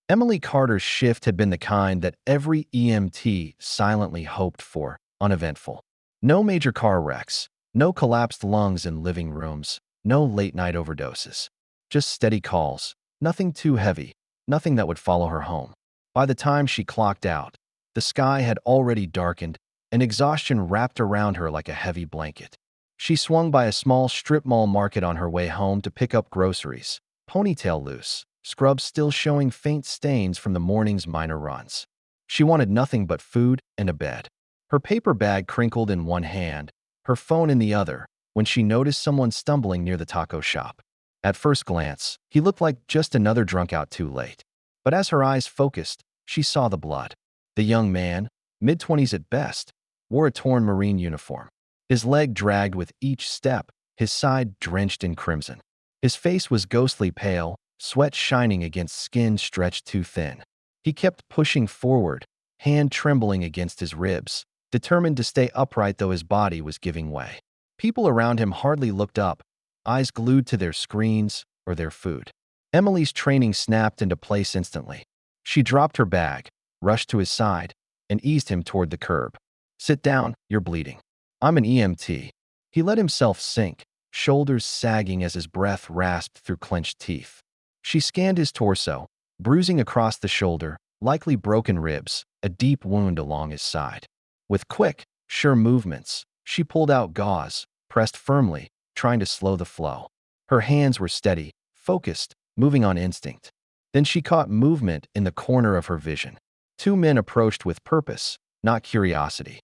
Emily Carter's shift had been the kind that every EMT silently hoped for, uneventful. No major car wrecks, no collapsed lungs in living rooms, no late-night overdoses. Just steady calls, nothing too heavy, nothing that would follow her home. By the time she clocked out, the sky had already darkened, and exhaustion wrapped around her like a heavy blanket. She swung by a small strip mall market on her way home to pick up groceries, ponytail loose, scrubs still showing faint stains from the morning's minor runs. She wanted nothing but food and a bed. Her paper bag crinkled in one hand, her phone in the other, when she noticed someone stumbling near the taco shop. At first glance, he looked like just another drunk out too late. But as her eyes focused, she saw the blood. The young man, mid-20s at best, wore a torn Marine uniform. His leg dragged with each step, his side drenched in crimson. His face was ghostly pale, sweat shining against skin stretched too thin. He kept pushing forward, hand trembling against his ribs, determined to stay upright though his body was giving way. People around him hardly looked up, eyes glued to their screens or their food. Emily's training snapped into place instantly. She dropped her bag, rushed to his side, and eased him toward the curb. "Sit down, you're bleeding. I'm an EMT." He let himself sink, shoulders sagging as his breath rasped through clenched teeth. She scanned his torso, bruising across the shoulder, likely broken ribs, a deep wound along his side. With quick, sure movements, she pulled out gauze, pressed firmly, trying to slow the flow. Her hands were steady, focused, moving on instinct. Then she caught movement in the corner of her vision. Two men approached with purpose, not curiosity.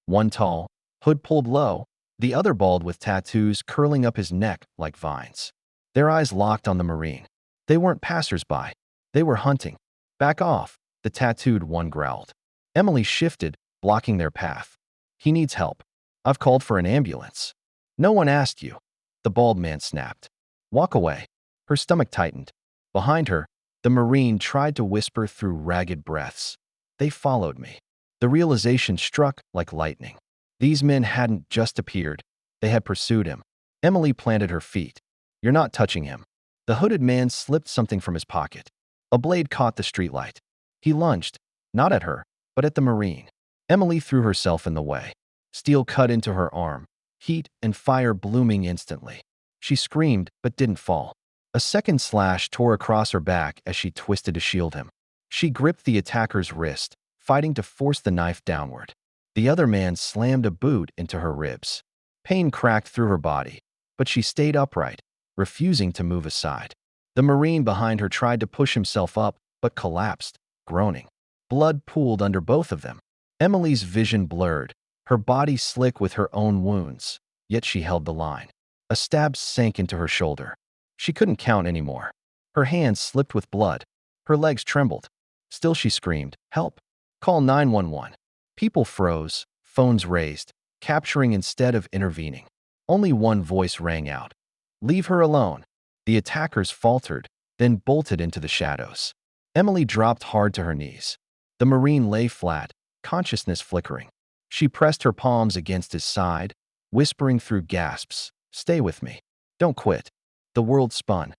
One tall, hood pulled low, the other bald with tattoos curling up his neck like vines. Their eyes locked on the Marine. They weren't passers-by. They were hunting. "Back off," the tattooed one growled. Emily shifted, blocking their path. "He needs help. I've called for an ambulance." "No one asked you," the bald man snapped. "Walk away." Her stomach tightened. Behind her, the Marine tried to whisper through ragged breaths. "They followed me." The realization struck like lightning. These men hadn't just appeared. They had pursued him. Emily planted her feet. "You're not touching him." The hooded man slipped something from his pocket. A blade caught the streetlight. He lunged, not at her, but at the Marine. Emily threw herself in the way. Steel cut into her arm, heat and fire blooming instantly. She screamed, but didn't fall. A second slash tore across her back as she twisted to shield him. She gripped the attacker's wrist, fighting to force the knife downward. The other man slammed a boot into her ribs. Pain cracked through her body, but she stayed upright, refusing to move aside. The Marine behind her tried to push himself up, but collapsed, groaning. Blood pooled under both of them. Emily's vision blurred, her body slick with her own wounds, yet she held the line. A stab sank into her shoulder. She couldn't count anymore. Her hands slipped with blood. Her legs trembled. Still she screamed, "Help! Call 911." People froze, phones raised, capturing instead of intervening. Only one voice rang out. "Leave her alone." The attackers faltered, then bolted into the shadows. Emily dropped hard to her knees. The Marine lay flat, consciousness flickering. She pressed her palms against his side, whispering through gasps, "Stay with me. Don't quit." The world spun.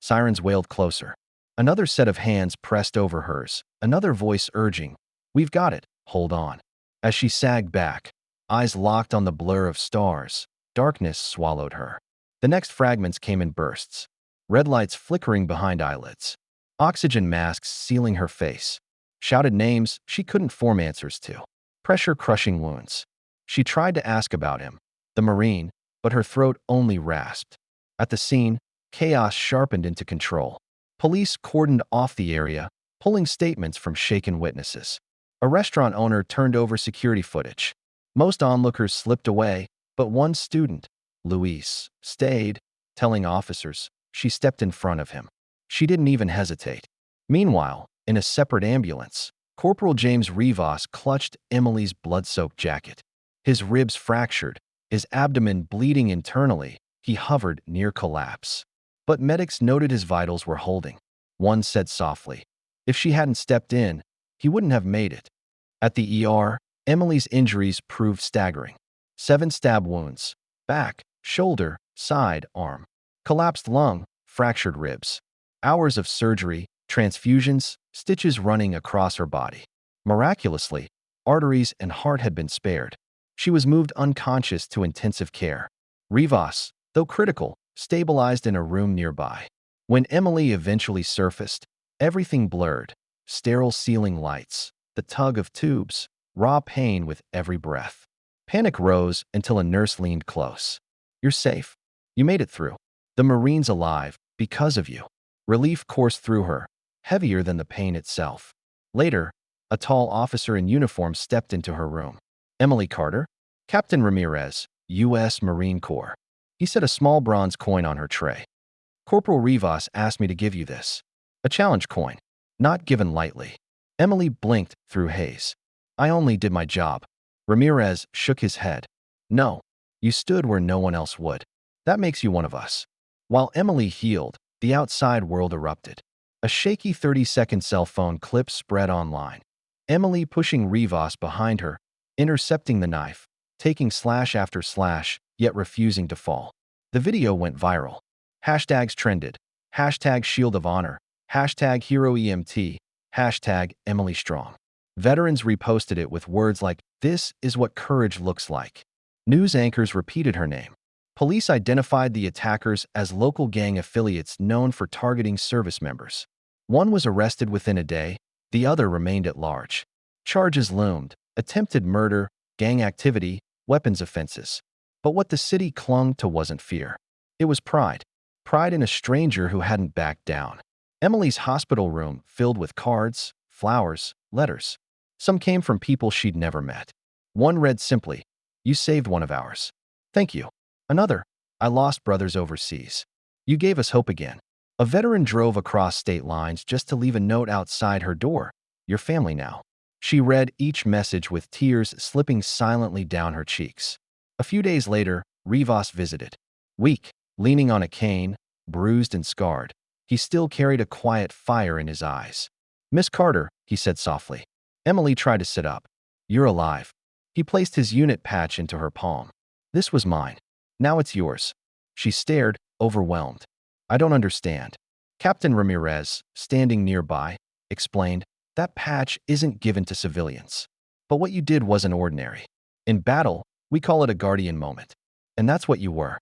Sirens wailed closer. Another set of hands pressed over hers, another voice urging, "We've got it, hold on." As she sagged back, eyes locked on the blur of stars, darkness swallowed her. The next fragments came in bursts. Red lights flickering behind eyelids. Oxygen masks sealing her face. Shouted names she couldn't form answers to. Pressure-crushing wounds. She tried to ask about him, the Marine, but her throat only rasped. At the scene, chaos sharpened into control. Police cordoned off the area, pulling statements from shaken witnesses. A restaurant owner turned over security footage. Most onlookers slipped away, but one student, Luis, stayed, telling officers. She stepped in front of him. She didn't even hesitate. Meanwhile, in a separate ambulance, Corporal James Rivas clutched Emily's blood-soaked jacket. His ribs fractured, his abdomen bleeding internally, he hovered near collapse. But medics noted his vitals were holding. One said softly, if she hadn't stepped in, he wouldn't have made it. At the ER, Emily's injuries proved staggering. 7 stab wounds, back, shoulder, side, arm. Collapsed lung, fractured ribs. Hours of surgery, transfusions, stitches running across her body. Miraculously, arteries and heart had been spared. She was moved unconscious to intensive care. Rivas, though critical, stabilized in a room nearby. When Emily eventually surfaced, everything blurred. Sterile ceiling lights, the tug of tubes, raw pain with every breath. Panic rose until a nurse leaned close. "You're safe. You made it through. The Marine's alive because of you." Relief coursed through her, heavier than the pain itself. Later, a tall officer in uniform stepped into her room. "Emily Carter?" "Captain Ramirez, U.S. Marine Corps." He set a small bronze coin on her tray. "Corporal Rivas asked me to give you this. A challenge coin, not given lightly." Emily blinked through haze. "I only did my job." Ramirez shook his head. "No, you stood where no one else would. That makes you one of us." While Emily healed, the outside world erupted. A shaky 30-second cell phone clip spread online. Emily pushing Rivas behind her, intercepting the knife, taking slash after slash, yet refusing to fall. The video went viral. Hashtags trended. Hashtag Shield of Honor. Hashtag Hero EMT. Hashtag Emily Strong. Veterans reposted it with words like, "This is what courage looks like." News anchors repeated her name. Police identified the attackers as local gang affiliates known for targeting service members. One was arrested within a day, the other remained at large. Charges loomed: attempted murder, gang activity, weapons offenses. But what the city clung to wasn't fear. It was pride. Pride in a stranger who hadn't backed down. Emily's hospital room filled with cards, flowers, letters. Some came from people she'd never met. One read simply, "You saved one of ours. Thank you." Another, "I lost brothers overseas. You gave us hope again." A veteran drove across state lines just to leave a note outside her door, "Your family now." She read each message with tears slipping silently down her cheeks. A few days later, Rivas visited. Weak, leaning on a cane, bruised and scarred, he still carried a quiet fire in his eyes. "Miss Carter," he said softly. Emily tried to sit up. "You're alive." He placed his unit patch into her palm. "This was mine. Now it's yours." She stared, overwhelmed. "I don't understand." Captain Ramirez, standing nearby, explained, "That patch isn't given to civilians. But what you did wasn't ordinary. In battle, we call it a guardian moment. And that's what you were."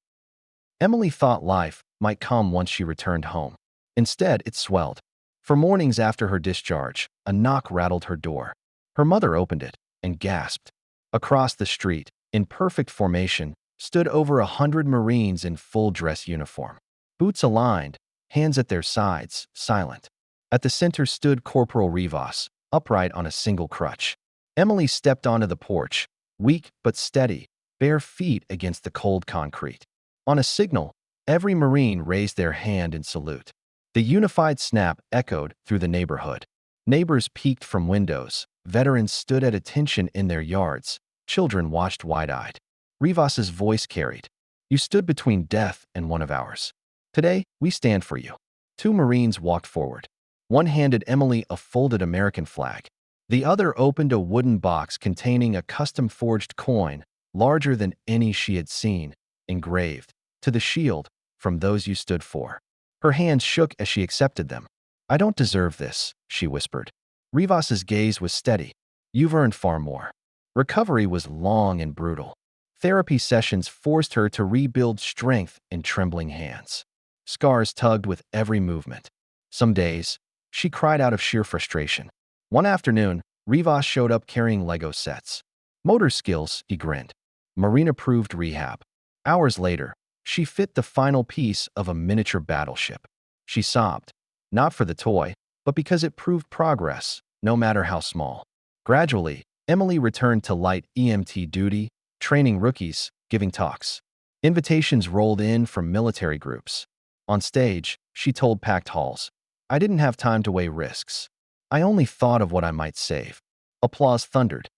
Emily thought life might come once she returned home. Instead, it swelled. For mornings after her discharge, a knock rattled her door. Her mother opened it and gasped. Across the street, in perfect formation, stood over 100 Marines in full dress uniform. Boots aligned, hands at their sides, silent. At the center stood Corporal Rivas, upright on a single crutch. Emily stepped onto the porch, weak but steady, bare feet against the cold concrete. On a signal, every Marine raised their hand in salute. The unified snap echoed through the neighborhood. Neighbors peeked from windows, veterans stood at attention in their yards, children watched wide-eyed. Rivas's voice carried, "You stood between death and one of ours. Today, we stand for you." Two Marines walked forward. One handed Emily a folded American flag. The other opened a wooden box containing a custom-forged coin, larger than any she had seen, engraved, "To the shield, from those you stood for." Her hands shook as she accepted them. "I don't deserve this," she whispered. Rivas's gaze was steady. "You've earned far more." Recovery was long and brutal. Therapy sessions forced her to rebuild strength in trembling hands. Scars tugged with every movement. Some days, she cried out of sheer frustration. One afternoon, Rivas showed up carrying Lego sets. "Motor skills," he grinned. "Marine-approved rehab." Hours later, she fit the final piece of a miniature battleship. She sobbed, not for the toy, but because it proved progress, no matter how small. Gradually, Emily returned to light EMT duty, training rookies, giving talks. Invitations rolled in from military groups. On stage, she told packed halls, "I didn't have time to weigh risks. I only thought of what I might save." Applause thundered.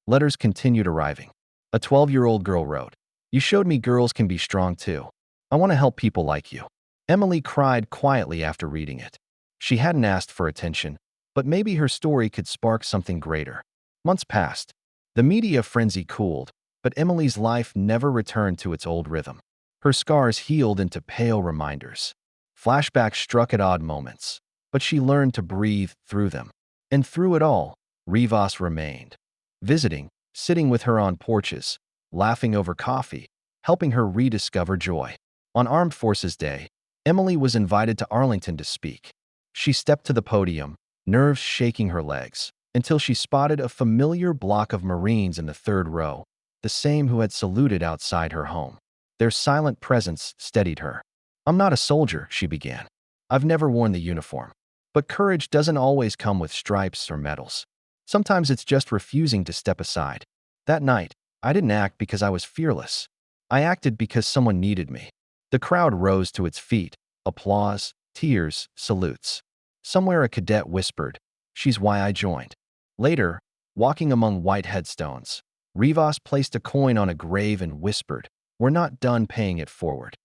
Letters continued arriving. A 12-year-old girl wrote, "You showed me girls can be strong too. I want to help people like you." Emily cried quietly after reading it. She hadn't asked for attention, but maybe her story could spark something greater. Months passed. The media frenzy cooled, but Emily's life never returned to its old rhythm. Her scars healed into pale reminders. Flashbacks struck at odd moments. but she learned to breathe through them. And through it all, Rivas remained, visiting, sitting with her on porches, laughing over coffee, helping her rediscover joy. On Armed Forces Day, Emily was invited to Arlington to speak. She stepped to the podium, nerves shaking her legs, until she spotted a familiar block of Marines in the third row, the same who had saluted outside her home. Their silent presence steadied her. "I'm not a soldier," she began. "I've never worn the uniform. But courage doesn't always come with stripes or medals. Sometimes it's just refusing to step aside." That night, I didn't act because I was fearless. I acted because someone needed me. The crowd rose to its feet, applause, tears, salutes. Somewhere a cadet whispered, "She's why I joined." Later, walking among white headstones, Rivas placed a coin on a grave and whispered, "We're not done paying it forward."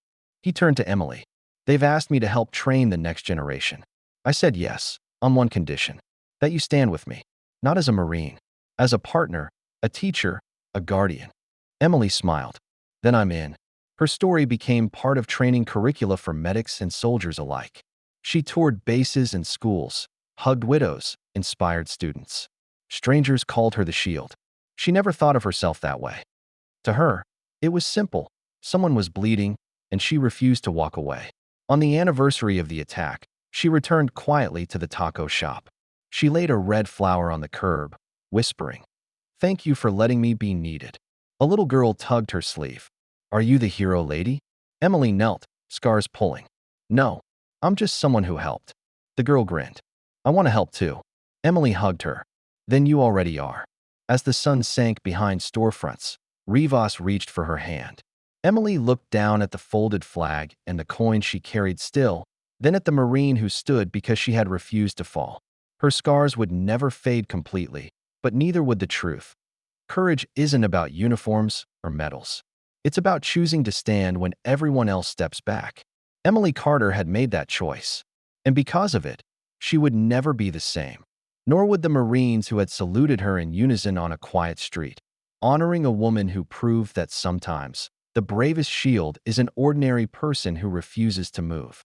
He turned to Emily. "They've asked me to help train the next generation. I said yes, on one condition, that you stand with me, not as a Marine, as a partner, a teacher, a guardian." Emily smiled. "Then I'm in." Her story became part of training curricula for medics and soldiers alike. She toured bases and schools, hugged widows, inspired students. Strangers called her the shield. She never thought of herself that way. To her, it was simple. Someone was bleeding, and she refused to walk away. On the anniversary of the attack, she returned quietly to the taco shop. She laid a red flower on the curb, whispering, "Thank you for letting me be needed." A little girl tugged her sleeve. "Are you the hero lady?" Emily knelt, scars pulling. "No, I'm just someone who helped." The girl grinned. "I want to help too." Emily hugged her. "Then you already are." As the sun sank behind storefronts, Rivas reached for her hand. Emily looked down at the folded flag and the coin she carried still, then at the Marine who stood because she had refused to fall. Her scars would never fade completely, but neither would the truth. Courage isn't about uniforms or medals. It's about choosing to stand when everyone else steps back. Emily Carter had made that choice, and because of it, she would never be the same. Nor would the Marines who had saluted her in unison on a quiet street, honoring a woman who proved that sometimes the bravest shield is an ordinary person who refuses to move.